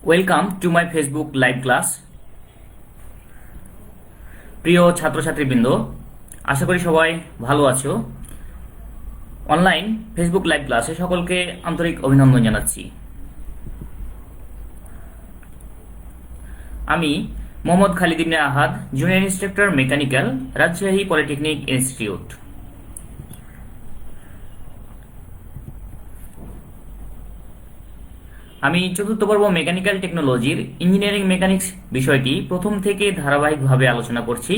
Welcome to my Facebook live class. প্রিয় ছাত্রছাত্রীবৃন্দ, আশা করি সবাই ভালো আছো। অনলাইন ফেসবুক লাইভ ক্লাসে সকলকে আন্তরিক অভিনন্দন জানাচ্ছি। আমি Mohammad Khalid Ibne Ahad, junior instructor mechanical, Rajshahi polytechnic institute. আমি চতুর্থ পর্ব মেকানিক্যাল টেকনোলজির ইঞ্জিনিয়ারিং মেকানিক্স বিষয়টি প্রথম থেকে ধারাবাহিকভাবে আলোচনা করছি।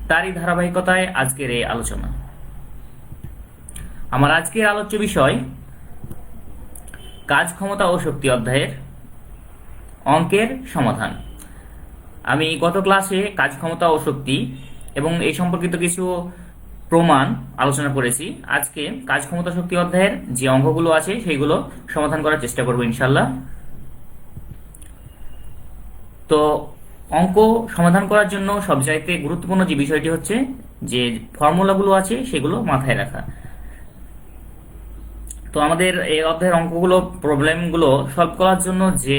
তারই ধারাবাহিকতায় আজকের এই আলোচনা। আমার আজকের আলোচ্য বিষয় কাজ, ক্ষমতা ও শক্তি অধ্যায়ের অঙ্কের সমাধান। আমি গত ক্লাসে কাজ, ক্ষমতা ও শক্তি এবং এই সম্পর্কিত কিছু প্রমাণ আলোচনা করেছি। আজকে কাজ, ক্ষমতা, শক্তি অধ্যায়ের যে অঙ্কগুলো আছে সেইগুলো সমাধান করার চেষ্টা করব ইনশাল্লাহ। তো অঙ্ক সমাধান করার জন্য সবচাইতে গুরুত্বপূর্ণ যে বিষয়টি হচ্ছে যে ফর্মুলাগুলো আছে সেগুলো মাথায় রাখা। তো আমাদের এই অধ্যায়ের অঙ্কগুলো, প্রবলেমগুলো সলভ করার জন্য যে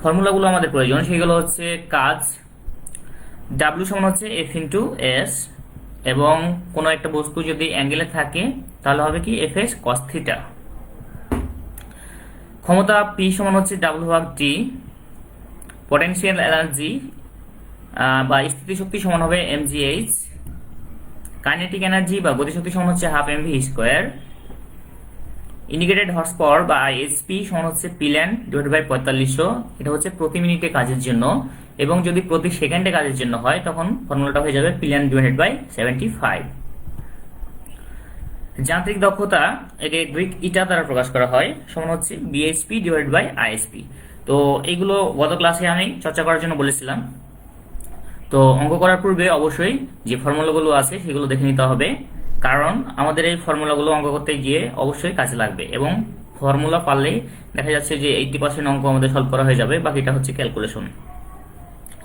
ফর্মুলাগুলো আমাদের প্রয়োজন সেগুলো হচ্ছে কাজ, ডাব্লিউ সমান হচ্ছে এফ ইন্টু এস, এবং কোনো একটা বস্তু যদি অ্যাঙ্গেলে থাকে তাহলে হবে কি এফ এস কস থিটা। ক্ষমতা পি সমান হচ্ছে ডাব্লিউ ভাগ টি। পটেনশিয়াল এনার্জি বা স্থিতিশক্তি সমান হবে mgh। কাইনেটিক এনার্জি বা গতিশক্তি সমান হচ্ছে half mv square. Indicated horse power বা এইচপি সমান হচ্ছে পিল্যান ডিভাইডেড বাই 4500। এটা হচ্ছে প্রতি মিনিটে কাজের জন্য, এবং যদি প্রতি সেকেন্ডে কাজের জন্য হয় তখন ফর্মুলাটা হয়ে যাবে পিল্যান ডিভাইডেড বাই 75। যান্ত্রিক দক্ষতা, একে গ্রিক ইটা দ্বারা প্রকাশ করা হয়, সমান হচ্ছে বিএইচপি ডিভাইডেড বাই আইএসপি। তো এইগুলো গত ক্লাসে আমি চর্চা করার জন্য বলেছিলাম। তো অঙ্ক করার পূর্বে অবশ্যই যে ফর্মুলাগুলো আছে সেগুলো দেখে নিতে হবে, কারণ আমাদের এই ফর্মুলাগুলো অঙ্ক করতে গিয়ে অবশ্যই কাজে লাগবে। এবং ফর্মুলা পারলেই দেখা যাচ্ছে যে 80% অঙ্ক আমাদের সলভ করা হয়ে যাবে, বাকিটা হচ্ছে ক্যালকুলেশন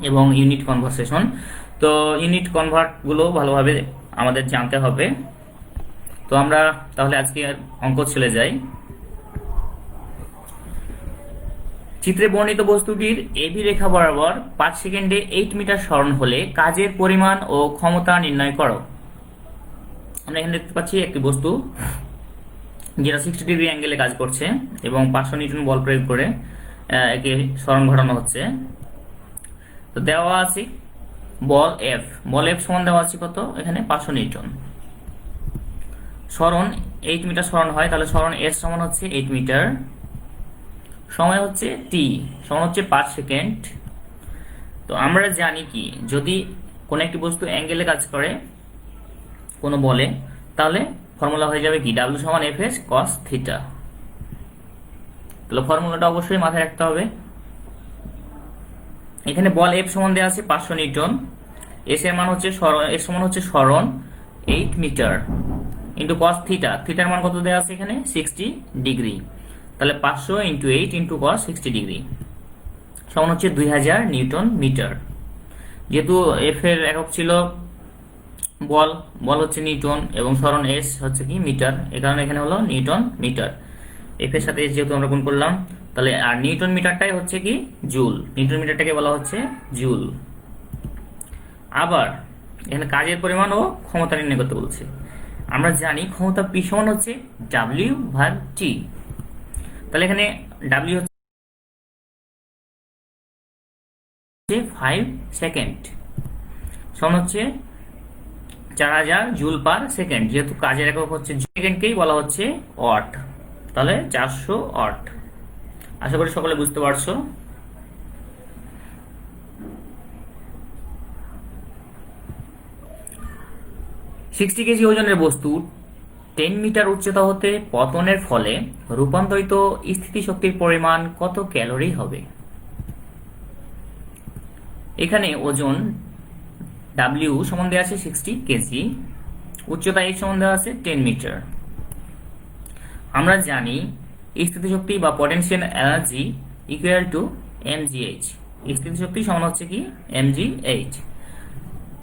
এবং ইউনিট কনভার্সেশন। তো ইউনিট কনভার্টগুলো ভালোভাবে আমাদের জানতে হবে। তো আমরা তাহলে আজকে অঙ্ক চলে যাই। চিত্রে বর্ণিত বস্তুটির এবি রেখা বরাবর 5 সেকেন্ডে 8 মিটার সরণ হলে কাজের পরিমাণ ও ক্ষমতা নির্ণয় করো। আমরা এখানে দেখতে পাচ্ছি একটি বস্তু যেটা 60 ডিগ্রি অ্যাঙ্গেলে কাজ করছে এবং 500 নিউটন বল প্রয়োগ করে একে সরণ ঘটানো হচ্ছে। তো দেওয়া আছে বল এফ সমান দেওয়া আছে কত, এখানে 500 নিউটন। সরণ 8 মিটার সরণ হয়, তাহলে সরণ এস সমান হচ্ছে 8 মিটার। সময় হচ্ছে টি সমান হচ্ছে 5 সেকেন্ড। তো আমরা জানি কি, যদি কোনো একটি বস্তু অ্যাঙ্গেলে কাজ করে কোনো বলে, তাহলে ফর্মুলা হয়ে যাবে কি ডাব্লিউ সমান এফ এস কস থিটা। তাহলে ফর্মুলাটা অবশ্যই মাথায় রাখতে হবে। এখানে বল এফ সমান দেওয়া আছে 500 নিউটন, এস এর মান হচ্ছে এস সমান হচ্ছে সরণ 8 মিটার ইন্টু কস থিটা। থিটার মান কত দেওয়া আছে এখানে 60 ডিগ্রি। তাহলে 500 ইন্টু 8 ইন্টু কস 60 ডিগ্রি সমান হচ্ছে 2000 নিউটন মিটার। যেহেতু এফ এর একক ছিল বল হচ্ছে নিউটন এবং সরণ এস হচ্ছে কি মিটার, এই কারণে এখানে হলো নিউটন মিটার। এফ এর সাথে এস যেহেতু আমরা গুণ করলাম, তাহলে আর নিউটন মিটারটাই হচ্ছে কি জুল। নিউটন মিটারটাকে বলা হচ্ছে জুল। আবার এখানে কাজের পরিমাণ ও ক্ষমতা নির্ণয় করতে বলছে। আমরা জানি ক্ষমতা পি সমান হচ্ছে ডাব্লিউ ভাগ টি। তাহলে এখানে ডাব্লিউ হচ্ছে 5 সেকেন্ড, সমান হচ্ছে 4000 জুল পার সেকেন্ড। যেহেতু কাজের একক হচ্ছে সেকেন্ডকেই বলা হচ্ছে ওয়াট, তাহলে 400 ওয়াট। আশা করি সকলে বুঝতে পারছো। সিক্সটি কেজি ওজনের বস্তু 10 মিটার উচ্চতা হতে পতনের ফলে রূপান্তরিত স্থিতিশক্তির পরিমাণ কত ক্যালোরি হবে? এখানে ওজন ডাব্লিউ সমান দেওয়া আছে 60 কেজি, উচ্চতা এইচ সমান দেওয়া আছে 10 মিটার। আমরা জানি স্থিতিশক্তি বা potential energy equal two mgh। স্থিতিশক্তি সমান হচ্ছে কি mgh,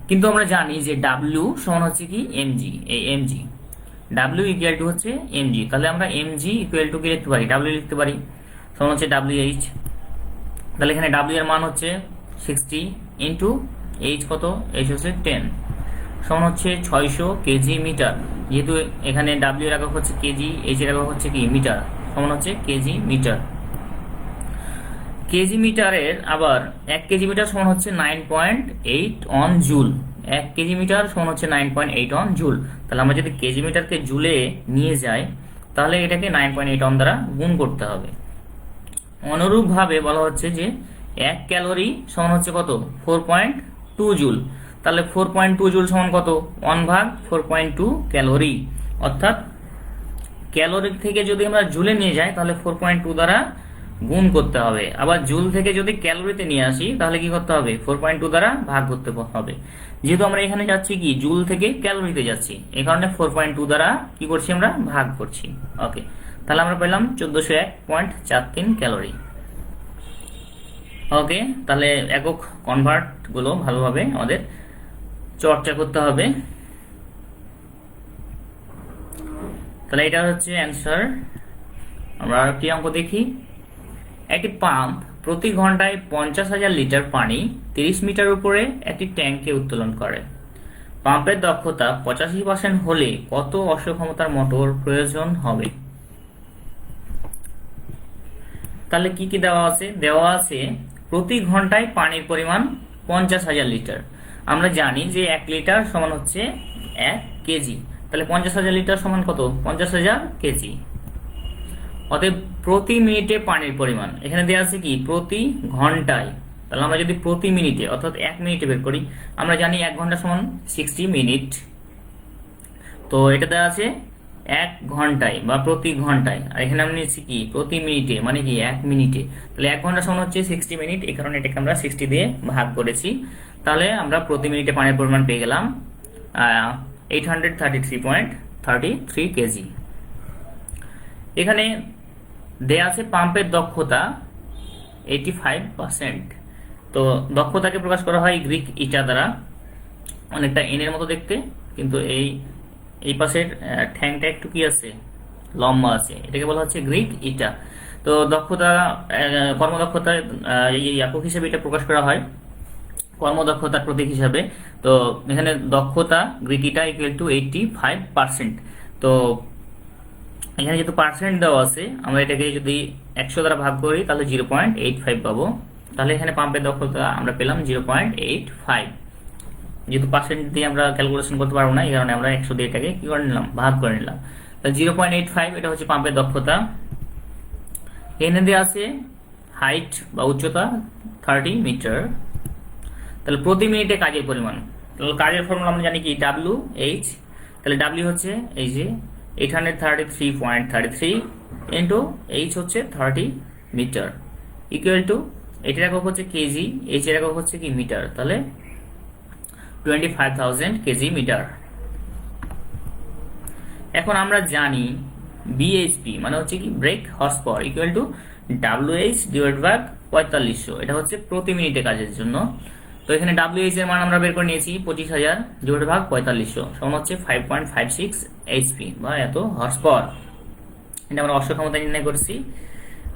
কিন্তু আমরা জানি যে ডাব্লিউ সমান হচ্ছে কি mg। এই mg ডাব্লিউ ইকুয়াল টু হচ্ছে mg, তাহলে আমরা mg ইকুয়াল টু কি লিখতে পারি, ডাব্লিউ লিখতে পারি, সমান হচ্ছে wh। তাহলে এখানে ডাব্লিউ এর মান হচ্ছে 60 ইন্টু এইচ কত, এইচ হচ্ছে 10 সমান হচ্ছে 600 কেজি মিটার। যেহেতু এখানে ডাব্লিউ এর একক হচ্ছে কেজি, এইচ এর একক হচ্ছে কি মিটার, সমান হচ্ছে কেজি মিটার। কেজি মিটারের আবার 1 কেজি মিটার সমান হচ্ছে 9.8 অন জুল। 1 কেজি মিটার সমান হচ্ছে 9.8 অন জুল। তাহলে আমরা যদি কেজি মিটারকে জুলে নিয়ে যাই তাহলে এটাকে 9.8 অন দ্বারা গুণ করতে হবে। অনুরূপভাবে বলা হচ্ছে যে 1 ক্যালোরি সমান হচ্ছে কত, 4.2 জুল। তাহলে 4.2 জুল সমান কত, 1/4.2 ক্যালোরি। অর্থাৎ ক্যালোরি থেকে যদি আমরা জুলে নিয়ে যাই তাহলে 4.2 দ্বারা গুণ করতে হবে। আবার জুল থেকে যদি ক্যালোরিতে নিয়ে আসি তাহলে কি করতে হবে, 4.2 দ্বারা ভাগ করতে হবে। যেহেতু আমরা এখানে যাচ্ছি কি জুল থেকে ক্যালোরিতে যাচ্ছি, এই কারণে 4.2 দ্বারা কি করছি আমরা, ভাগ করছি। ওকে, তাহলে আমরা পেলাম 1401.43 ক্যালোরি। ওকে, তাহলে একক কনভার্ট গুলো ভালোভাবে আমাদের চর্চা করতে হবে। তাহলে এটা হচ্ছে অ্যান্সার। আমরা আরেকটি অঙ্ক দেখি। একটি পাম্প প্রতি ঘন্টায় 50,000 লিটার পানি 30 মিটার উপরে একটি ট্যাঙ্কে উত্তোলন করে। পাম্পের দক্ষতা 85% হলে কত অশ্বক্ষমতার মোটর প্রয়োজন হবে? তাহলে কি কি দেওয়া আছে? দেওয়া আছে প্রতি ঘন্টায় পানির পরিমাণ 50,000 লিটার। আমরা জানি যে 1 লিটার সমান হচ্ছে 1 কেজি। তাহলে 50,000 লিটার সমান কত, 50,000 কেজি। অতএব প্রতি মিনিটে পানির পরিমাণ এখানে দেওয়া আছে কি প্রতি ঘন্টায়। তাহলে আমরা যদি প্রতি মিনিটে অর্থাৎ 1 মিনিটে বের করি, আমরা জানি 1 ঘন্টা সমান 60 মিনিট। তো এটা দেওয়া আছে 1 ঘন্টায় বা প্রতি ঘন্টায়, আর এখানে আমরা নিচ্ছি কি প্রতি মিনিটে, মানে কি 1 মিনিটে। তাহলে 1 ঘন্টা সমান হচ্ছে 60 মিনিট, এই কারণে এটাকে আমরা 60 দিয়ে ভাগ করেছি। তাহলে আমরা প্রতি মিনিটে পানির পরিমাণ পেয়ে গেলাম 833.33 কেজি। এখানে দেয়া আছে পাম্পের দক্ষতা 85%। তো দক্ষতাকে প্রকাশ করা হয় গ্রিক ইটা দ্বারা, অনেকটা এন এর মতো দেখতে, কিন্তু এই পাশের ঠ্যাংটা একটু কি আছে, লম্বা আছে, এটাকে বলা হচ্ছে গ্রিক ইটা। তো দক্ষতা কর্মদক্ষতা এই একক হিসেবে এটা প্রকাশ করা হয় কর্মদক্ষতার প্রতীক হিসাবে। তো এখানে দক্ষতা গ্রিক ইটা ইকুয়াল টু 85%। তো এখানে যেহেতু পার্সেন্ট দেওয়া আছে, আমরা এটাকে যদি 100 দ্বারা ভাগ করি তাহলে 0.85 পাবো। তাহলে এখানে পাম্পের দক্ষতা আমরা পেলাম 0.85। যেহেতু পার্সেন্ট দিয়ে আমরা ক্যালকুলেশন করতে পারবো না, এই কারণে আমরা 100 দিয়ে এটাকে কি করে নিলাম, ভাগ করে নিলাম। তাহলে 0.85 এটা হচ্ছে পাম্পের দক্ষতা। এখানে দেওয়া আছে হাইট বা উচ্চতা 30 মিটার। তাহলে প্রতি মিনিটে কাজের পরিমাণ, তাহলে কাজের ফর্মুলা আমরা জানি কি WH। তাহলে W হচ্ছে এই যে 833.33 ইন্টু এইচ হচ্ছে 30 মিটার ইকুয়াল টু, এটার একক হচ্ছে কেজি, এইচ এর একক হচ্ছে কি মিটার। তাহলে 25,000 কেজি মিটার। এখন আমরা জানি বিএইচপি মানে হচ্ছে কি brake horse power equal to WH divide by 4500। এটা হচ্ছে প্রতি মিনিটে কাজের জন্য। তো এখানে WH এর মান আমরা বের করে নিয়েছি 25,000 ডিভাইড ভাগ 4500 সমান হচ্ছে 5.56 এইচপি বা এত হর্স পাওয়ার। এটা আমরা অশ্ব ক্ষমতা নির্ণয় করেছি।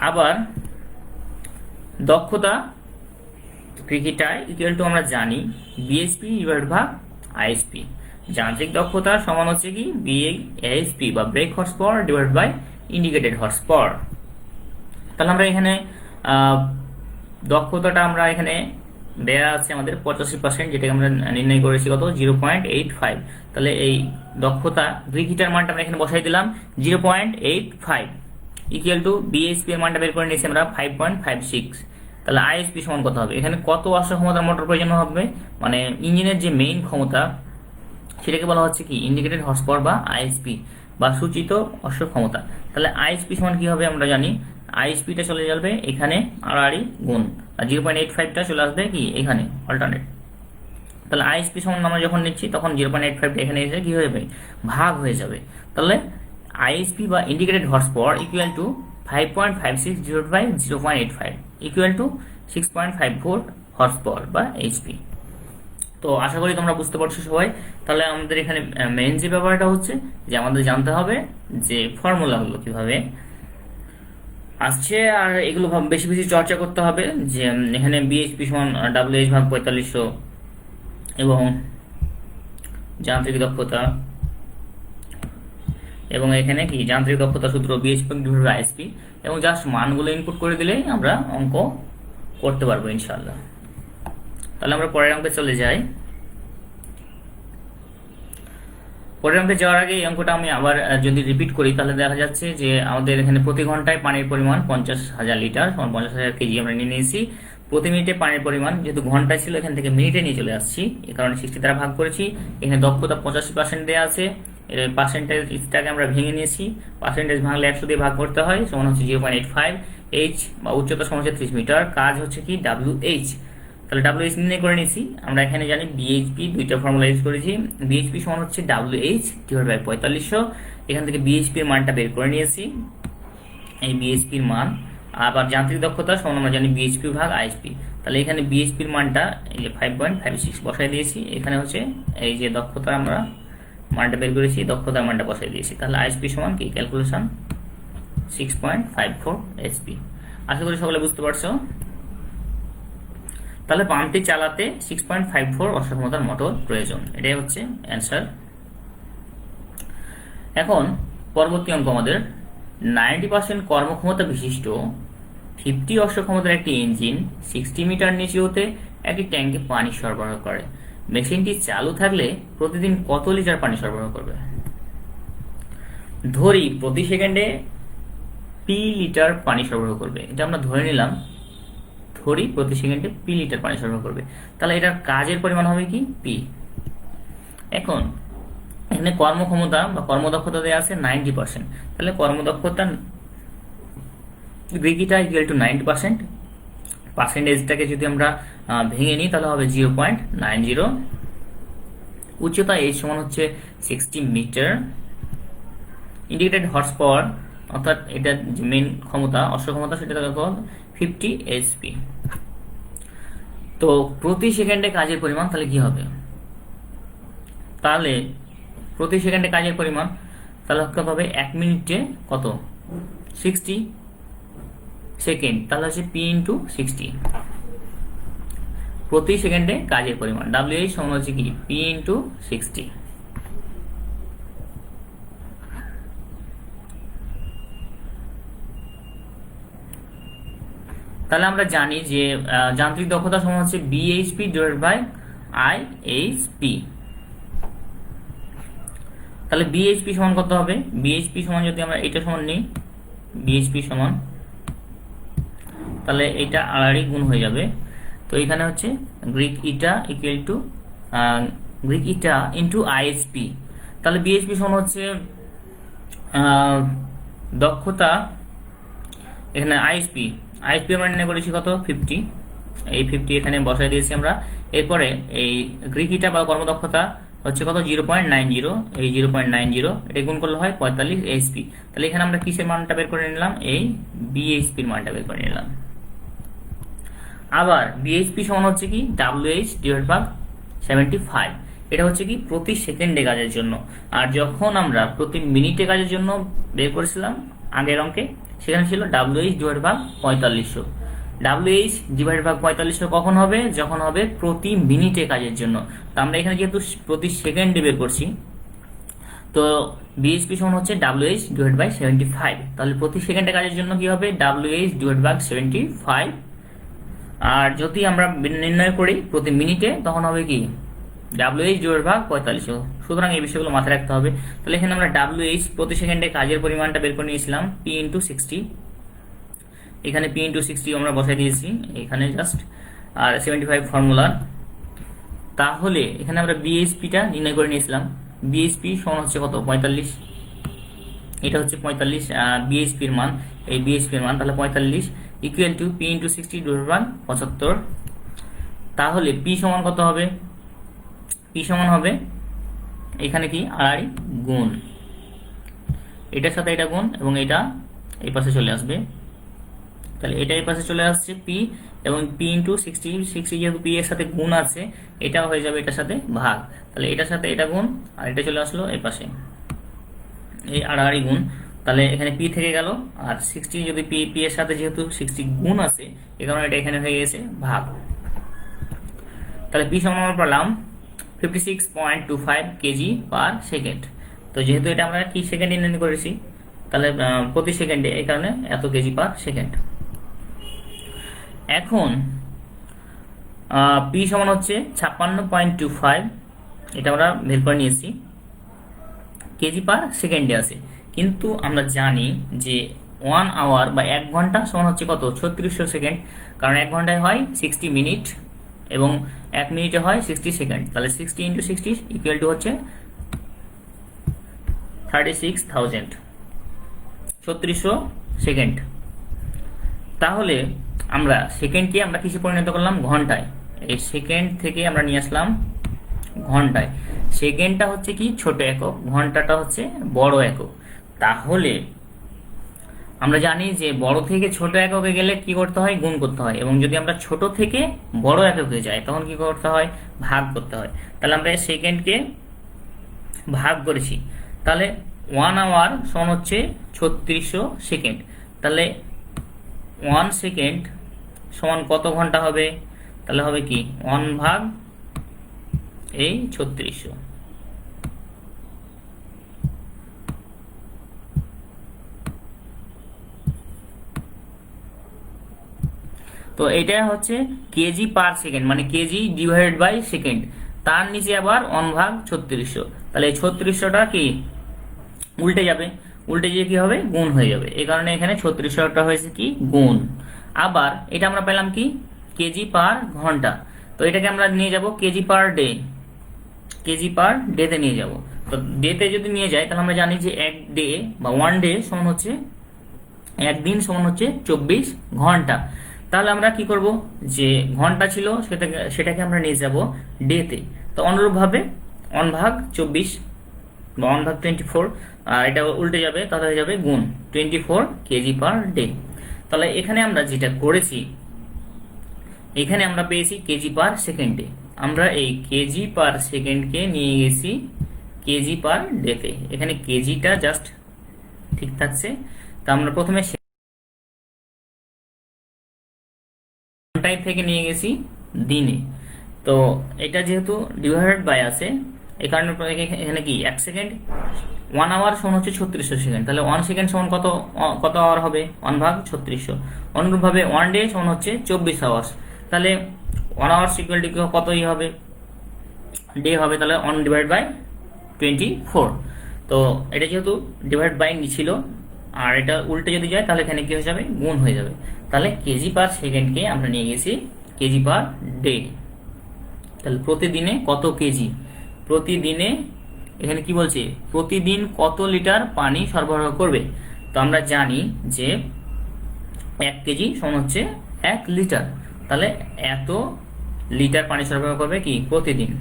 আবার দক্ষতা ক্রিকেটার ইকুয়াল টু আমরা জানি বিএসপি ডিভাইড ভাগ আইএসপি। যান্ত্রিক দক্ষতা সমান হচ্ছে কি বিএএসপি বা brake horse power divide by indicated horse power. তাহলে আমরা এখানে দক্ষতাটা আমরা এখানে দেয়া আছে আমাদের 85%, যেটাকে আমরা নির্ণয় করেছি কত 0.85। তাহলে এই দক্ষতা গ্রিকিটার মানটা আমরা এখানে বসাই দিলাম 0.85 ইকুয়াল টু বিএসপি এর মানটা বের করে নিয়েছি আমরা 5.56। তাহলে আইএসপি সমান কত হবে, এখানে কত অশ্ব ক্ষমতার মোটর প্রয়োজন হবে, মানে ইঞ্জিনের যে মেইন ক্ষমতা সেটাকে বলা হচ্ছে কি ইন্ডিকেটেড হর্স পাওয়ার বা আইএসপি বা সূচিত অশ্ব ক্ষমতা। তাহলে আইএসপি সমান কি হবে আমরা জানি, আইএসপিটা চলে যাবে এখানে আড়াআড়ি গুণ, আর 0.85টা চলে আসবে কি এখানে অল্টারনেট। তাহলে আইএসপি সমান আমরা যখন নিচ্ছি তখন 0.85টা এখানে এসে কি হয়ে যাবে, ভাগ হয়ে যাবে। তাহলে আইএসপি বা indicated horse power equal to 5.56 divide by 0.85 equal to 6.54 horse power বা এইচপি। তো আশা করি তোমরা বুঝতে পারছো সবাই। তাহলে আমাদের এখানে মেইন যে ব্যাপারটা হচ্ছে যে আমাদের জানতে হবে যে ফর্মুলাগুলো কিভাবে। আসছে। আর এগুলো বেশি বেশি চর্চা করতে হবে, যে এখানে বিএইচপি সমান WH ভাগ 4500 এবং যান্ত্রিক দক্ষতা, এবং এখানে কি যান্ত্রিক দক্ষতা সূত্র বিএইচপি ডিভাইড বাই আইএসপি, এবং জাস্ট মানগুলো ইনপুট করে দিলেই আমরা অঙ্ক করতে পারবো ইনশাআল্লাহ। তাহলে আমরা পরের অঙ্কে চলে যাই। পরের অঙ্কে যাওয়ার আগে এই অঙ্কটা আমি আবার যদি রিপিট করি, তাহলে দেখা যাচ্ছে যে আমাদের এখানে প্রতি ঘন্টায় পানির পরিমাণ 50,000 লিটার সমান 50,000 কেজি আমরা নিয়ে নিয়েছি। প্রতি মিনিটে পানির পরিমাণ, যেহেতু ঘন্টায় ছিল এখান থেকে মিনিটে নিয়ে চলে আসছি, এই কারণে 60 দ্বারা ভাগ করেছি। এখানে দক্ষতা 85% দেওয়া আছে, এর পার্সেন্টেজটাকে আমরা ভেঙে নিয়েছি। পার্সেন্টেজ ভাঙলে 100 দিয়ে ভাগ করতে হয়, সমান হচ্ছে 0.85। এইচ বা উচ্চতা সমান হচ্ছে 30 মিটার, কাজ হচ্ছে কি WH। তাহলে WH নির্ণয় করে নিয়েছি। আমরা এখানে জানি বিএইচপি, দুইটা ফর্মুলা ইউজ করেছি। বিএইচপি সমান হচ্ছে WH ডিভাইড বাই 4500। এখান থেকে বিএইচপি এর মানটা বের করে নিয়েছি, এই বিএইচপি এর মান। আবার যান্ত্রিক দক্ষতা সমান আমরা জানি বিএইচপি ভাগ আইএসপি। তাহলে এখানে বিএইচপি এর মানটা এই যে 5.56 বসাই দিয়েছি। এখানে হচ্ছে এই যে দক্ষতা আমরা মানটা বের করেছি, দক্ষতার মানটা বসাই দিয়েছি। তাহলে আইএসপি সমান কি ক্যালকুলেশন 6.54 এইচপি। আশা করি সকলে বুঝতে পারছো। তাহলে পাম্পটি চালাতে 6.54 অশ্বক্ষমতার মোটর প্রয়োজন, এটাই হচ্ছে অ্যান্সার। এখন পরবর্তী অঙ্ক আমাদের 90% কর্মক্ষমতা বিশিষ্ট 50 অশ্বক্ষমতার একটি ইঞ্জিন 60 মিটার নিচে হতে একটি ট্যাঙ্কে পানি সরবরাহ করে। মেশিনটি চালু থাকলে প্রতিদিন কত লিটার পানি সরবরাহ করবে? ধরি প্রতি সেকেন্ডে পি লিটার পানি সরবরাহ করবে, এটা আমরা ধরে নিলাম। ধরি প্রতি সেকেন্ডে পি লিটার পানি সরবরাহ করবে, তাহলে এটার কাজের পরিমাণ হবে কি পি। এখন এখানে কর্মক্ষমতা বা কর্মদক্ষতা দেওয়া আছে 90%, তাহলে কর্মদক্ষতা গ্রিকিটা ইকুয়াল টু 90%। পার্সেন্টেজটাকে যদি আমরা ভেঙে নিই তাহলে হবে 0.90। উচ্চতা এই সমান হচ্ছে 60 মিটার। ইন্ডিকেটেড হর্স পাওয়ার, অর্থাৎ এটা যে মেইন ক্ষমতা অশ্বক্ষমতা, সেটা দেখো 50 এইচপি। তো প্রতি সেকেন্ডে কাজের পরিমাণ তাহলে কি হবে? তাহলে প্রতি সেকেন্ডে কাজের পরিমাণ তাহলে কত হবে? 1 মিনিটে কত? 60 সেকেন্ড, তাহলে হচ্ছে পি ইন্টু 60। প্রতি সেকেন্ডে কাজের পরিমাণ WH সমান হচ্ছে কি পি ইন্টু 60। তাহলে আমরা জানি যে যান্ত্রিক দক্ষতা সমান হচ্ছে বিএইচপি ডিভাইড বাই আইএইচপি। তাহলে বিএইচপি সমান কত হবে? বিএইচপি সমান যদি আমরা এটা সমান নিই, বিএইচপি সমান, তাহলে এটা আড়াআড়ি গুণ হয়ে যাবে। তো এখানে হচ্ছে Greek eta equal to Greek eta into IHP. তাহলে বিএইচপি সমান হচ্ছে দক্ষতা, এখানে আইএসপি আমরা নির্ণয় করেছি কত? 50। এই 50 এখানে বসাই দিয়েছি আমরা। এরপরে এই গ্রিকিটা বা কর্মদক্ষতা হচ্ছে কত? 0.90। এই 0.90 এটা গুণ করলে হয় 45 এইচপি। তাহলে এখানে আমরা কিসের মানটা বের করে নিলাম? এই বিএইচপির মানটা বের করে নিলাম। আবার বিএইচপি সমান হচ্ছে কি WH ডিভাইড বাই 75। এটা হচ্ছে কি প্রতি সেকেন্ডে কাজের জন্য। আর যখন আমরা প্রতি মিনিটে কাজের জন্য বের করেছিলাম আগের অঙ্কে, সেখানে ছিল WH divide by 4500। WH divide by 4500 কখন হবে? যখন হবে প্রতি মিনিটে কাজের জন্য। তো আমরা এখানে যেহেতু প্রতি সেকেন্ডে বের করছি, তো বিএইচপি সমান হচ্ছে WH ডিভাইড বাই 75। তাহলে প্রতি সেকেন্ডে কাজের জন্য কি হবে? WH divide by 75। আর যদি আমরা নির্ণয় করি প্রতি মিনিটে, তখন হবে কি WH ডিভাইড বাই 4500। সুতরাং এই বিষয়গুলো মাথায় রাখতে হবে। তাহলে এখানে আমরা WH প্রতি সেকেন্ডে কাজের পরিমাণটা বের করে নিয়েছিলাম P ইন্টু 60। এখানে P ইন্টু 60 আমরা বসাই দিয়েছি এখানে জাস্ট, আর 75 ফর্মুলা। তাহলে এখানে আমরা বিএইচপিটা নির্ণয় করে নিয়েছিলাম। বিএইচপি সমান হচ্ছে কত? 45। এটা হচ্ছে 45 বিএইচপির মান, এই বিএইচপির মান। তাহলে 45 equal to P into 60 divide by 75। তাহলে P সমান কত হবে? P সমান হবে এখানে কি আড়াআড়ি গুণ, এটার সাথে এটা গুণ, এবং এটা এই পাশে চলে আসবে। তাহলে এটা এই পাশে চলে আসছে P, এবং P ইন্টু 60 যেহেতু P এর সাথে গুণ আছে, এটা হয়ে যাবে এটার সাথে ভাগ। তাহলে এটার সাথে এটা গুণ, আর এটা চলে আসলো এই পাশে, এই আড়াআড়ি গুণ। তাহলে এখানে পি থেকে গেল, আর 60 যদি পি পি এর সাথে যেহেতু 60 গুণ আছে এই কারণে এটা এখানে হয়ে গেছে ভাগ। তাহলে পি সমান আমরা পেলাম 56.25 কেজি পার সেকেন্ড। তো যেহেতু এটা আমরা কি সেকেন্ডে নির্ণয় করেছি, তাহলে প্রতি সেকেন্ডে, এই কারণে এত কেজি পার সেকেন্ড। এখন পি সমান হচ্ছে 56.25, এটা আমরা বের করে নিয়েছি, কেজি পার সেকেন্ডে আছে। কিন্তু আমরা জানি যে 1 আওয়ার বা 1 ঘন্টা সমান হচ্ছে কত, 3600 সেকেন্ড, কারণ 1 ঘন্টায় হয় 60 মিনিট এবং 1 মিনিটে হয় 60 সেকেন্ড। তাহলে 60 × 60 ইকুয়াল টু হচ্ছে 36,000, 3600 সেকেন্ড। তাহলে আমরা সেকেন্ডকে আমরা কিসে পরিণত করলাম, ঘন্টায়। এই সেকেন্ড থেকে আমরা নিয়ে আসলাম ঘন্টায়। সেকেন্ডটা হচ্ছে কি ছোট একক, ঘন্টাটা হচ্ছে বড় একক। তাহলে আমরা জানি যে বড় থেকে ছোট এককে গেলে কি করতে হয়, গুণ করতে হয়, এবং যদি আমরা ছোট থেকে বড় এককে যাই তখন কি করতে হয়, ভাগ করতে হয়। তাহলে আমরা সেকেন্ডকে ভাগ করেছি, তাহলে 1 আওয়ার সমান হচ্ছে 3600 সেকেন্ড। তাহলে 1 সেকেন্ড সমান কত ঘন্টা হবে, তাহলে হবে কি 1 ভাগ এই 3600। তো এটা হচ্ছে কেজি পার সেকেন্ড, মানে কেজি ডিভাইডেড বাই সেকেন্ড, তার নিচে আবার 1 ভাগ 3600। তাহলে এই 3600টা কি উল্টে যাবে, উল্টে গিয়ে কি হবে, গুণ হয়ে যাবে। এই কারণে এখানে 3600টা হয়েছে কি গুণ। আবার এটা আমরা পেলাম কি কেজি পার ঘন্টা, তো এটাকে আমরা নিয়ে যাব কেজি পার ডে, কেজি পার ডেতে নিয়ে যাব। তো ডেতে যদি নিয়ে যাই তাহলে আমরা জানি যে এক ডে বা 1 ডে সমান হচ্ছে, একদিন সমান হচ্ছে 24 ঘন্টা। তাহলে আমরা কি করব, যে ঘন্টা ছিল সেটাকে আমরা নিয়ে যাব ডেতে। তো অনুরূপভাবে 1 ভাগ 24 বা 1 ভাগ 24, আর এটা উল্টে যাবে, তাহলে হয়ে যাবে গুণ 24 কেজি পার ডে। তাহলে এখানে আমরা যেটা করেছি, এখানে আমরা পেয়েছি কেজি পার সেকেন্ডে, আমরা এই কেজি পার সেকেন্ডকে নিয়ে গেছি কেজি পার ডেতে। এখানে কেজিটা জাস্ট ঠিক থাকছে। তা আমরা প্রথমে ঘন্টায় থেকে নিয়ে গেছি দিনে। তো এটা যেহেতু ডিভাইডেড বাই আছে, এই কারণে এখানে কি 1 সেকেন্ড, 1 আওয়ার সমান হচ্ছে 3600 সেকেন্ড। তাহলে 1 সেকেন্ড সমান কত, কত আওয়ার হবে, 1 ভাগ 3600। অনুরূপভাবে 1 ডে সমান হচ্ছে 24 আওয়ার্স। তাহলে 1 আওয়ার্স ইকুয়াল টু কতই হবে, ডে হবে, তাহলে 1 ডিভাইড বাই 24। তো এটা যেহেতু ডিভাইড বাই ছিল, আর এটা উল্টে যদি যায় তাহলে এখানে কি হয়ে যাবে, গুণ হয়ে যাবে। তাহলে কেজি পার সেকেন্ডকে আমরা নিয়ে গেছি কেজি পার ডে। তাহলে প্রতিদিনে কত কেজি, প্রতিদিনে এখানে কি বলছে, প্রতিদিন কত লিটার পানি সরবরাহ করবে। তো আমরা জানি যে 1 কেজি সমান হচ্ছে 1 লিটার, তাহলে এত লিটার পানি সরবরাহ করবে কি প্রতিদিন,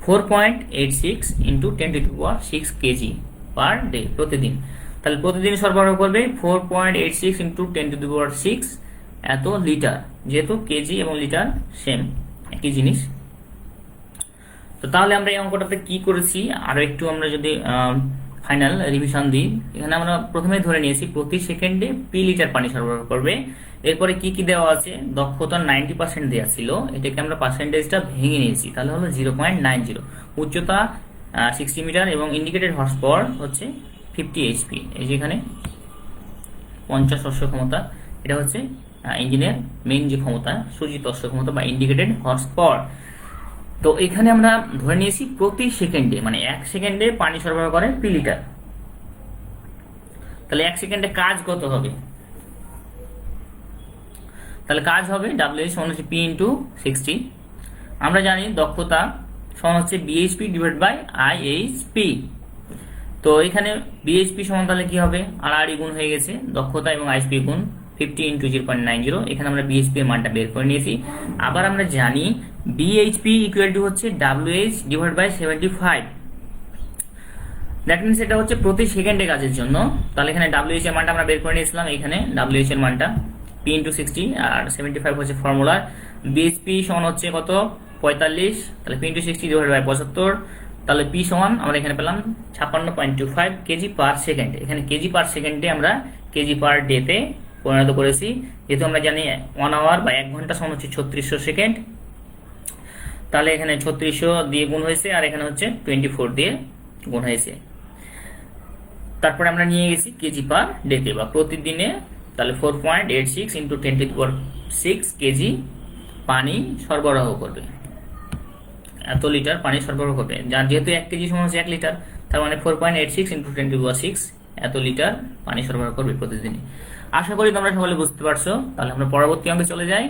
4.86 × 10⁶ কেজি পার ডে প্রতিদিন। তাহলে প্রতিদিন সরবরাহ করবে 4.86 × 10⁶ এত লিটার, যেহেতু কেজি এবং লিটার সেম একই জিনিস। তো তাহলে আমরা এই অঙ্কটাতে কি করেছি আরো একটু আমরা যদি ফাইনাল রিভিশন দিই, এখানে আমরা প্রথমে ধরে নিয়েছি প্রতি সেকেন্ডে পি লিটার পানি সরবরাহ করবে। এরপরে কি কি দেওয়া আছে, দক্ষতা 90% দেওয়া ছিল, এটাকে আমরা পার্সেন্টেজটা ভেঙে নিয়েছি, তাহলে হলো 0.90, উচ্চতা 60 মিটার এবং ইন্ডিকেটেড হর্স পাওয়ার হচ্ছে 50 HP। এই যে এখানে 50 অশ্ব ক্ষমতা, এটা হচ্ছে ইঞ্জিনের মেইন যে ক্ষমতা, সূচিত অশ্ব ক্ষমতা বা ইন্ডিকেটেড হর্স পাওয়ার। তো এখানে আমরা ধরে নিয়েছি প্রতি সেকেন্ডে, মানে 1 সেকেন্ডে পানি সরবরাহ করে পি লিটার। তাহলে 1 সেকেন্ডে কাজ কত হবে, তাহলে কাজ হবে WH সমান হচ্ছে P × 60। আমরা জানি দক্ষতা সমান হচ্ছে BHP ডিভাইড বাই IHP। তো এখানে BHP সমান তাহলে কি হবে, আড়াআড়ি গুণ হয়ে গেছে, দক্ষতা এবং IHP গুণ 50 × 0.90। এখানে আমরা BHP এর মানটা বের করে নিয়েছি। আবার আমরা জানি BHP ইকুয়াল টু হচ্ছে WH divide by 75। That means এটা হচ্ছে প্রতি সেকেন্ডে কাজের জন্য। তাহলে এখানে WH এর মানটা আমরা বের করে নিয়েছিলাম, এখানে WH এর মানটা P × 60 আর 75 হচ্ছে ফর্মুলা। BHP সমান হচ্ছে কত, 45, তাহলে P × 60 ডিভাইড বাই 75, তাহলে পি সমান আমরা এখানে পেলাম 56.25 কেজি পার সেকেন্ড। এখানে কেজি পার সেকেন্ডে আমরা কেজি পার ডেতে পরিণত করেছি, যেহেতু আমরা জানি 1 আওয়ার বা 1 ঘন্টা সমান হচ্ছে 3600 সেকেন্ড। তাহলে এখানে 3600 দিয়ে গুণ হয়েছে, আর এখানে হচ্ছে 24 দিয়ে গুণ হয়েছে। তারপরে আমরা নিয়ে গেছি কেজি পার ডেতে বা প্রতিদিনে। তাহলে 4.86 ইন্টু 10⁶ কেজি পানি সরবরাহ করবে, এত লিটার পানি সরবরাহ করবে। যার যেহেতু 1 কেজি সমান হচ্ছে 1 লিটার, তার মানে 4.86 ইন্টু 10⁶ এত লিটার পানি সরবরাহ করবে প্রতিদিনই। আশা করি তোমরা সকলে বুঝতে পারছো। তাহলে আমরা পরবর্তী অঙ্কে চলে যাই।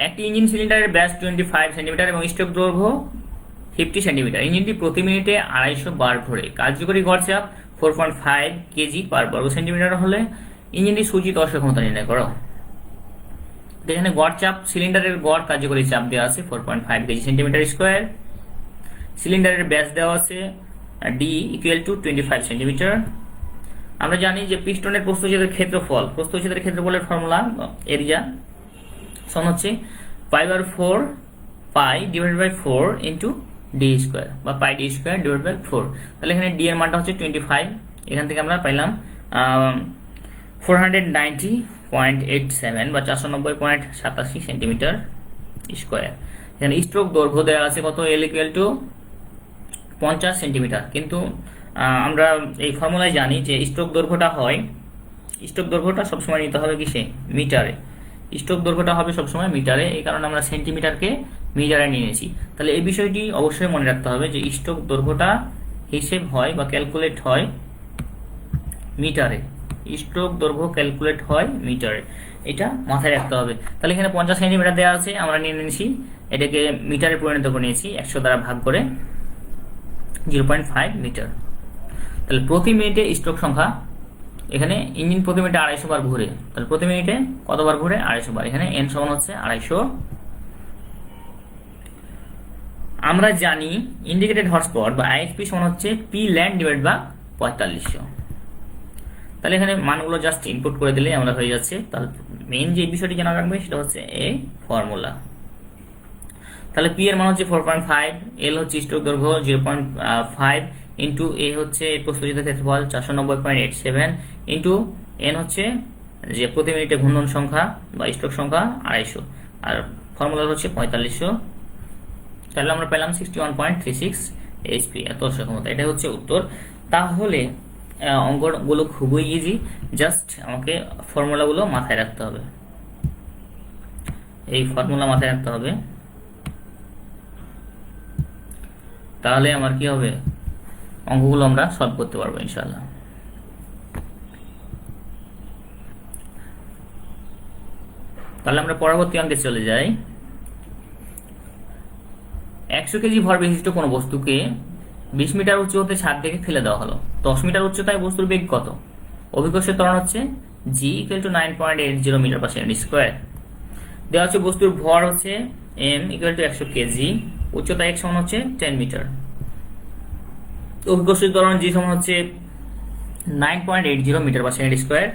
একটি ইঞ্জিন সিলিন্ডারের ব্যাস 25 সেন্টিমিটার এবং স্ট্রোক দৈর্ঘ্য 50 সেন্টিমিটার। ইঞ্জিনটি প্রতি মিনিটে 250 বার ঘোরে। কার্যকরী গড় চাপ 4.5 কেজি পার বর্গ সেন্টিমিটার হলে ইঞ্জিনটি সূচিত অসক্ষমতা নির্ণয় করো। এখানে গড় চাপ, সিলিন্ডারের গড় কার্যকরী চাপ দেওয়া আছে 4.5 কেজি সেন্টিমিটার স্কোয়ার। সিলিন্ডারের ব্যাস দেওয়া আছে ডি ইকুয়াল টু 25 সেন্টিমিটার। আমরা জানি যে পিস্টনের প্রস্থচ্ছেদের ক্ষেত্রফল, প্রস্থচ্ছেদের ক্ষেত্রফলের ফর্মুলা এরিয়া সমান হচ্ছে π/4 pi divided by 4 into D square বা pi D square divide by 4। তাহলে এখানে ডি এর মানটা হচ্ছে 25। এখান থেকে আমরা পাইলাম 490.87 বা 490.87 সেন্টিমিটার স্কোয়ার। এখানে স্ট্রোক দৈর্ঘ্য দেওয়া আছে কত, এল ইকুয়াল টু 50 সেন্টিমিটার। কিন্তু আমরা এই ফর্মুলায় জানি যে স্ট্রোক দৈর্ঘ্যটা সবসময় নিতে হবে কিসে, মিটারে। স্ট্রোক দৈর্ঘ্যটা হবে সবসময় মিটারে, এই কারণে আমরা সেন্টিমিটারকে মিটারে নিয়ে নিয়েছি। তাহলে এই বিষয়টি অবশ্যই মনে রাখতে হবে যে স্ট্রোক দৈর্ঘ্যটা হিসেব হয় বা ক্যালকুলেট হয় মিটারে। স্ট্রোক দৈর্ঘ্য ক্যালকুলেট হয় মিটারে, এটা মাথায় রাখতে হবে। তাহলে এখানে 50 সেন্টিমিটার দেওয়া আছে, আমরা নিয়ে নিয়েছি এটাকে মিটারে পরিণত করে নিয়েছি, 100 দ্বারা ভাগ করে 0.5 মিটার। তাহলে প্রতি মিনিটে স্ট্রোক সংখ্যা, এখানে ইঞ্জিন প্রতি মিনিটে 250 বার ঘুরে, তাহলে প্রতি মিনিটে কতবার ঘুরে, 250 বার। এখানে এন সমান হচ্ছে 250। আমরা জানি ইন্ডিকেটেড হর্স পাওয়ার বা আইএসপি সমান হচ্ছে পি ল্যান্ড ডিভাইড বা 4500। তাহলে এখানে মানগুলো জাস্ট ইনপুট করে দিলে আমরা হয়ে যাচ্ছে। তাহলে মেইন যে বিষয়টি জানা রাখবে সেটা হচ্ছে এই ফর্মুলা। তাহলে পি এর মান হচ্ছে 4.5, এল হচ্ছে স্ট্রোক দৈর্ঘ্য 0.5 ইন্টু এ হচ্ছে প্রস্থচ্ছেদ ক্ষেত্রফল 490.87 ইন্টু এন হচ্ছে যে প্রতি মিনিটে ঘূর্ণন সংখ্যা বা স্ট্রোক সংখ্যা 250, আর ফর্মুলা হচ্ছে 4500। তাহলে আমরা পেলাম 61.36 এইচপি, এত অসক্ষমতা। এটা হচ্ছে উত্তর। তাহলে অঙ্কগুলো খুবই ইজি, জাস্ট আমাকে ফর্মুলাগুলো মাথায় রাখতে হবে। এই ফর্মুলা মাথায় রাখতে হবে, তাহলে আমার কি হবে, অঙ্কগুলো আমরা সলভ করতে পারবো ইনশাআল্লাহ। তাহলে আমরা পরবর্তী অঙ্কে চলে যাই। 100 কেজি ভর বিশিষ্ট কোনো বস্তুকে 20 মিটার উচ্চ হতে ছাদ থেকে ফেলে দেওয়া হলো। 10 মিটার উচ্চতায় বস্তুর বেগ কত? অভিকর্ষের ত্বরণ হচ্ছে G equal to 9.80 metre per second square. দেওয়া হচ্ছে বস্তুর ভর হচ্ছে এম ইকুয়াল টু 100 কেজি, উচ্চতা x সমান হচ্ছে 10 মিটার। অভিকর্ষের ত্বরণ জি সমান হচ্ছে 9.80 মিটার পার সেকেন্ড স্কোয়ার।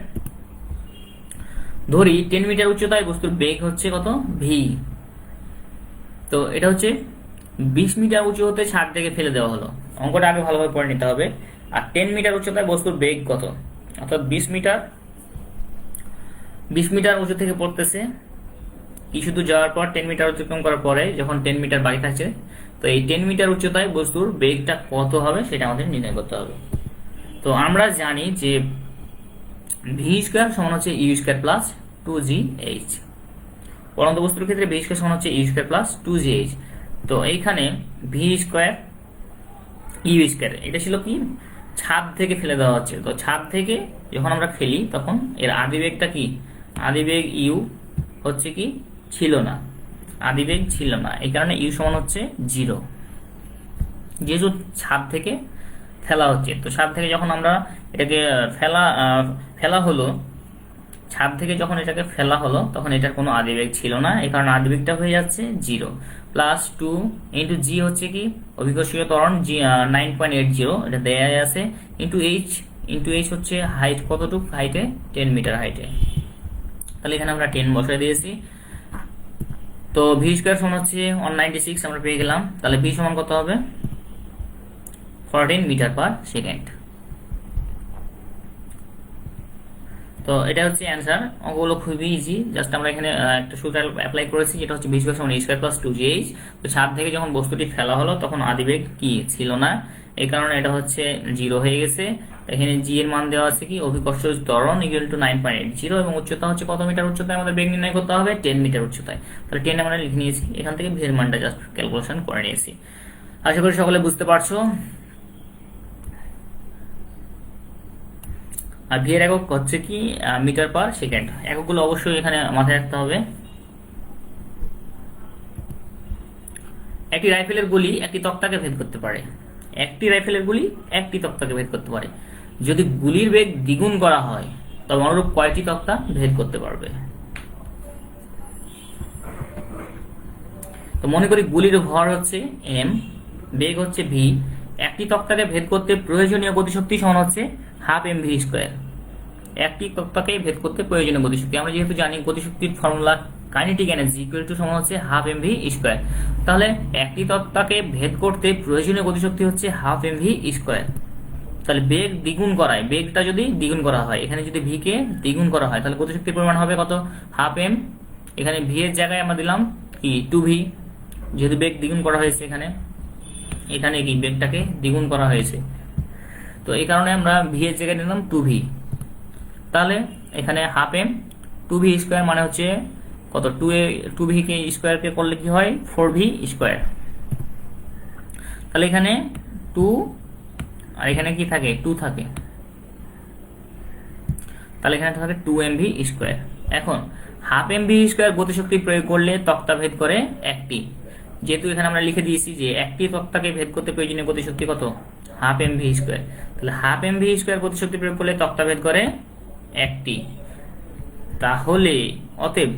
ধরি 10 মিটার উচ্চতায় বস্তুর বেগ হচ্ছে কত, ভি। তো এটা হচ্ছে 20 মিটার উঁচু হতে ছাদ থেকে ফেলে দেওয়া হলো। অঙ্কটা আগে ভালোভাবে পড়ে নিতে হবে। আর 10 মিটার উচ্চতায় বস্তুর বেগ কত, অর্থাৎ 20 মিটার উঁচু থেকে পড়তেছে, কিছু দূর যাওয়ার পর 10 মিটার অতিক্রম করার পরে যখন 10 মিটার বাকি থাকছে, তো এই 10 মিটার উচ্চতায় বস্তুর বেগটা কত হবে সেটা আমাদের নির্ণয় করতে হবে। তো আমরা জানি যে ভি স্কোয়ার সমান হচ্ছে ইউ স্কোয়ার প্লাস 2gh। পরন্ত বস্তুর ক্ষেত্রে ভি স্কোয়ার সমান হচ্ছে ইউ স্কোয়ার প্লাস 2gh। তো এইখানে ভি স্কোয়ার ইউ স্কোয়ার এটা ছিল কি, ছাদ থেকে ফেলে দেওয়া হচ্ছে। তো ছাদ থেকে যখন আমরা ফেলি তখন এর আদিবেগটা কি, আদিবেগ ইউ হচ্ছে কি, ছিল না, আদিবেগ ছিল না, এই কারণে ইউ সমান হচ্ছে 0। যেহেতু ছাদ থেকে ফেলা হচ্ছে, তো ছাদ থেকে যখন আমরা এটাকে ফেলা হলো, ছাদ থেকে যখন এটাকে ফেলা হলো তখন এটার কোনো আদিবেগ ছিল না, এই কারণে আদিবেগটা হয়ে যাচ্ছে 0 প্লাস 2 ইন্টু জি হচ্ছে কি অভিকর্ষীয় ত্বরণ জি 9.80 এটা দেয়া আছে, ইন্টু এইচ ইন্টু এইচ হচ্ছে হাইট কতটুকু, হাইটে 10 মিটার হাইটে। তাহলে এখানে আমরা 10 বসাই দিয়েছি। তো ভি স্কোয়ার সমান হচ্ছে 196 আমরা পেয়ে গেলাম। তাহলে ভি সমান কত হবে, 14 মিটার পার সেকেন্ড। তো এটা হচ্ছে অ্যান্সার। অঙ্কগুলো খুবই ইজি, জাস্ট আমরা এখানে একটা সূত্র অ্যাপ্লাই করেছি, যেটা হচ্ছে ভি স্কোয়ার সমান এ স্কোয়ার প্লাস 2gh। তো ছাদ থেকে যখন বস্তুটি ফেলা হলো তখন আদিবেগ কি ছিল না, এই কারণে এটা হচ্ছে 0 হয়ে গেছে। এখানে জি এর মান দেওয়া আছে কি, অভিকর্ষ ত্বরণ ইকুয়াল টু 9.80 এবং উচ্চতা হচ্ছে কত মিটার উচ্চতায় আমাদের বেগ নির্ণয় করতে হবে, 10 মিটার উচ্চতায়। তাহলে 10 আমরা লিখে নিয়েছি, এখান থেকে ভি এর মানটা জাস্ট ক্যালকুলেশন করে নিয়েছি। আশা করি সকলে বুঝতে পারছো। আর ভি এর একক হচ্ছে কি মিটার পার সেকেন্ড। এককগুলো অবশ্যই এখানে মাথায় রাখতে হবে। একটি রাইফেলের গুলি একটি তক্তাকে ভেদ করতে পারে, একটি রাইফেলের গুলি একটি তক্তাকে ভেদ করতে পারে। যদি গুলির বেগ দ্বিগুণ করা হয় তবে অনুরূপ কয়টি তক্তা ভেদ করতে পারবে? তো মনে করি গুলির ভর হচ্ছে এম, বেগ হচ্ছে ভি, একটি তক্তাকে ভেদ করতে প্রয়োজনীয় গতিশক্তি সমান হচ্ছে হাফ এম ভি স্কোয়ার। একটি তক্তাকে ভেদ করতে প্রয়োজনীয় গতিশক্তি, আমরা যেহেতু জানি গতিশক্তির formula kinetic energy equal to সমান হচ্ছে হাফ এম ভি স্কোয়ার। তাহলে একটি তক্তাকে ভেদ করতে প্রয়োজনীয় গতিশক্তি হচ্ছে হাফ এম ভি স্কোয়ার। তাহলে বেগ দ্বিগুণ করায়, বেগটা যদি দ্বিগুণ করা হয়, এখানে যদি ভি কে দ্বিগুণ করা হয় তাহলে গতিশক্তির পরিমাণ হবে কত, হাফ এম। এখানে ভি এর জায়গায় আমরা দিলাম কি 2v, যেহেতু বেগ দ্বিগুণ করা হয়েছে এখানে, এখানে কি বেগটাকে দ্বিগুণ করা হয়েছে, তো এই কারণে আমরা ভি এর জায়গায় দিলাম 2v। তাহলে এখানে হাফ এম 2v স্কোয়ার মানে হচ্ছে কত, 2v কে স্কোয়ারকে করলে কি হয় 4v স্কোয়ার। তাহলে এখানে 2 আর এখানে কি থাকে 2 থাকে, তাহলে এখানে থাকে 2mv স্কোয়ার। এখন হাফ এমভি স্কোয়ার গতিশক্তি প্রয়োগ করলে তক্তা ভেদ করে একটি, যেহেতু এখানে আমরা লিখে দিয়েছি যে একটি তক্তাকে ভেদ করতে প্রয়োজনীয় গতিশক্তি কত, হাফ এমভি স্কোয়ার। তাহলে হাফ এমভি স্কোয়ার গতিশক্তি প্রয়োগ করলে তক্তা ভেদ করে একটি। তাহলে অতএব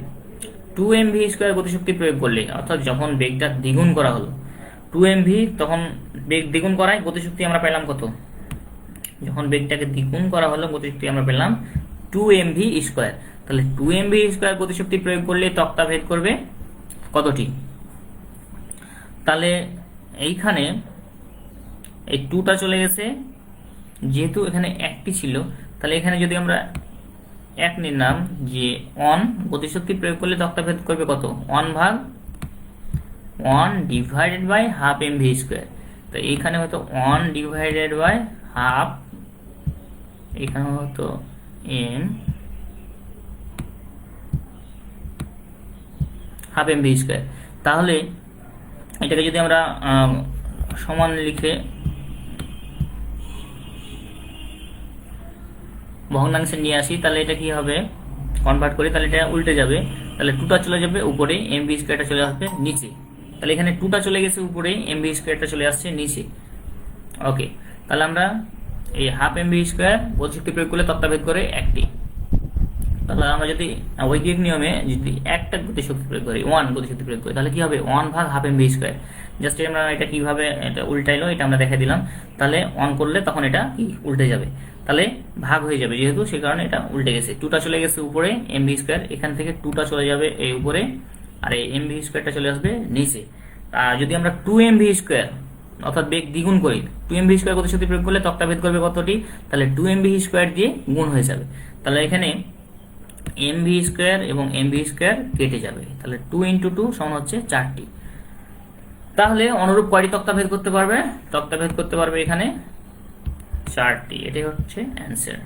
2mv স্কোয়ার গতিশক্তি প্রয়োগ করলে, অর্থাৎ যখন বেগটা দ্বিগুণ করা হলো 2mv, তখন বেগ দ্বিগুণ করায় গতিশক্তি আমরা পেলাম কত, যখন বেগটাকে দ্বিগুণ করা হলো গতিশক্তি আমরা পেলাম 2mv স্কোয়ার। তাহলে 2mv স্কোয়ার গতিশক্তি প্রয়োগ করলে তক্তা ভেদ করবে কতটি? তাহলে এইখানে এই 2টা চলে গেছে, যেহেতু এখানে একটি ছিল, তাহলে এখানে যদি আমরা এক নিলাম যে 1 গতিশক্তি প্রয়োগ করলে তক্তা ভেদ করবে কত, 1/1 divided by half MV square. তো এইখানে হয়তো 1 ডিভাইডেড বাই হাফ, এখানে হতো এম হাফ এমভি স্কোয়ার। তাহলে এটাকে যদি আমরা সমান লিখে ভগ্নাংশে নিয়ে আসি, তাহলে এটা কি হবে, কনভার্ট করি, তাহলে এটা উল্টে যাবে। তাহলে 2টা চলে যাবে উপরে, এমভি স্কোয়ারটা চলে আসবে নিচে। তাহলে এখানে 2টা চলে গেছে উপরে, এমভি স্কোয়ারটা চলে আসছে নিচে। ওকে, তাহলে আমরা এই হাফ এমভি স্কোয়ার গতিশক্তি প্রয়োগ করলে তক্তা ভেদ করে একটি। তাহলে আমরা যদি ঐকিক নিয়মে যদি একটা গতিশক্তি প্রয়োগ করি, 1 গতিশক্তি প্রয়োগ করি, তাহলে কি হবে 1 ভাগ হাফ এমভি স্কোয়ার। জাস্ট আমরা এটা কিভাবে এটা উল্টাইলো এটা আমরা দেখে দিলাম। তাহলে 1 করলে তখন এটা কি উল্টে যাবে, তাহলে ভাগ হয়ে যাবে, যেহেতু সেই কারণে এটা উল্টে গেছে। 2টা চলে গেছে উপরে এমভি স্কোয়ার, এখান থেকে 2টা চলে যাবে এই উপরে, আর এই এমভি স্কোয়ারটা চলে আসবে নিচে। আর যদি আমরা 2mv স্কোয়ার অর্থাৎ বেগ দ্বিগুণ করি, 2mv স্কোয়ার গতিশক্তি প্রয়োগ করলে তক্তা ভেদ করবে কতটি, তাহলে 2mv স্কোয়ার দিয়ে গুণ হয়ে যাবে। তাহলে এখানে mv স্কোয়ার এবং mv স্কোয়ার কেটে যাবে, তাহলে 2 × 2 সমান হচ্ছে 4টি। তাহলে অনুরূপ কয়টি তক্তা ভেদ করতে পারবে, তক্তা ভেদ করতে পারবে এখানে 4টি। এটাই হচ্ছে অ্যান্সার।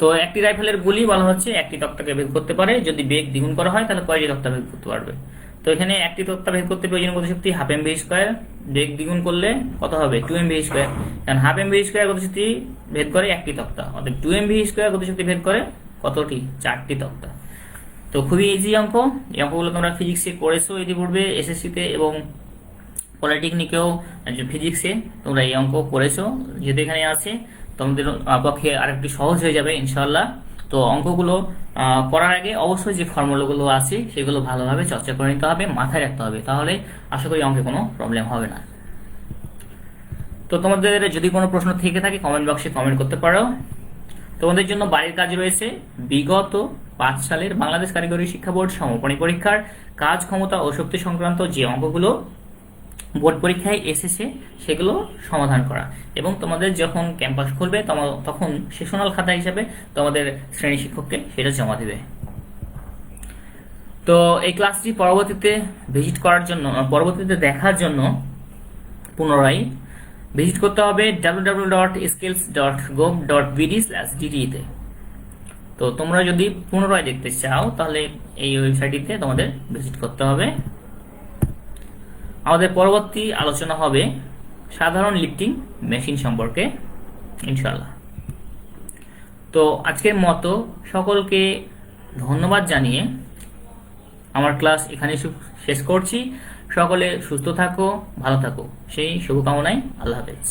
তো একটি রাইফেলের গুলি বলা হচ্ছে একটি তক্তাকে ভেদ করতে পারে, যদি বেগ দ্বিগুণ করা হয় তাহলে কয়টি তক্তা ভেদ করতে পারবে। তো এখানে একটি তক্তা ভেদ করতে প্রয়োজনীয় গতিশক্তি হাফ এমভি স্কোয়ার, বেগ দ্বিগুণ করলে কত হবে 2mv স্কোয়ার, কারণ হাফ এমভি স্কোয়ার গতিশক্তি ভেদ করে একটি তক্তা, অর্থাৎ 2mv স্কোয়ার গতিশক্তি ভেদ করে কতটি, 4টি তক্তা। তো খুবই ইজি অঙ্ক, এই অঙ্কগুলো তোমরা ফিজিক্সে করেছো ইতিপূর্বে এসএসসিতে এবং পলিটেকনিকেও ফিজিক্সে তোমরা এই অঙ্ক করেছো, যেহেতু এখানে আছে তোমাদের পক্ষে আরেকটু সহজ হয়ে যাবে ইনশাআল্লাহ। তো অঙ্কগুলো করার আগে অবশ্যই যে ফর্মুলাগুলো আছে সেগুলো ভালোভাবে চর্চা করে নিতে হবে, মাথায় রাখতে হবে, তাহলে আশা করি অঙ্কে কোনো প্রবলেম হবে না। তো তোমাদের যদি কোনো প্রশ্ন থেকে থাকে কমেন্ট বক্সে কমেন্ট করতে পারো। তোমাদের জন্য বাড়ির কাজ রয়েছে বিগত 5 সালের বাংলাদেশ কারিগরি শিক্ষা বোর্ড সমাপনী পরীক্ষার কাজ, ক্ষমতা ও শক্তি সংক্রান্ত যে অঙ্কগুলো বোর্ড পরীক্ষায় এসেছে সেগুলো সমাধান করা, এবং তোমাদের যখন ক্যাম্পাস খুলবে তখন সেশনাল খাতা হিসাবে তোমাদের শ্রেণী শিক্ষককে সেটা জমা দিবে। তো এই ক্লাসটি পরবর্তীতে পরবর্তীতে দেখার জন্য পুনরায় ভিজিট করতে হবে www.skills.gov.bd/dt তে। তো তোমরা যদি পুনরায় দেখতে চাও তাহলে এই ওয়েবসাইটটিতে তোমাদের ভিজিট করতে হবে। আমাদের পরবর্তী আলোচনা হবে সাধারণ লিফটিং মেশিন সম্পর্কে ইনশাআল্লাহ। তো আজকের মতো সকলকে ধন্যবাদ জানিয়ে আমার ক্লাস এখানে শেষ করছি। সকলে সুস্থ থাকো, ভালো থাকো, সেই শুভকামনায় আল্লাহ হাফেজ।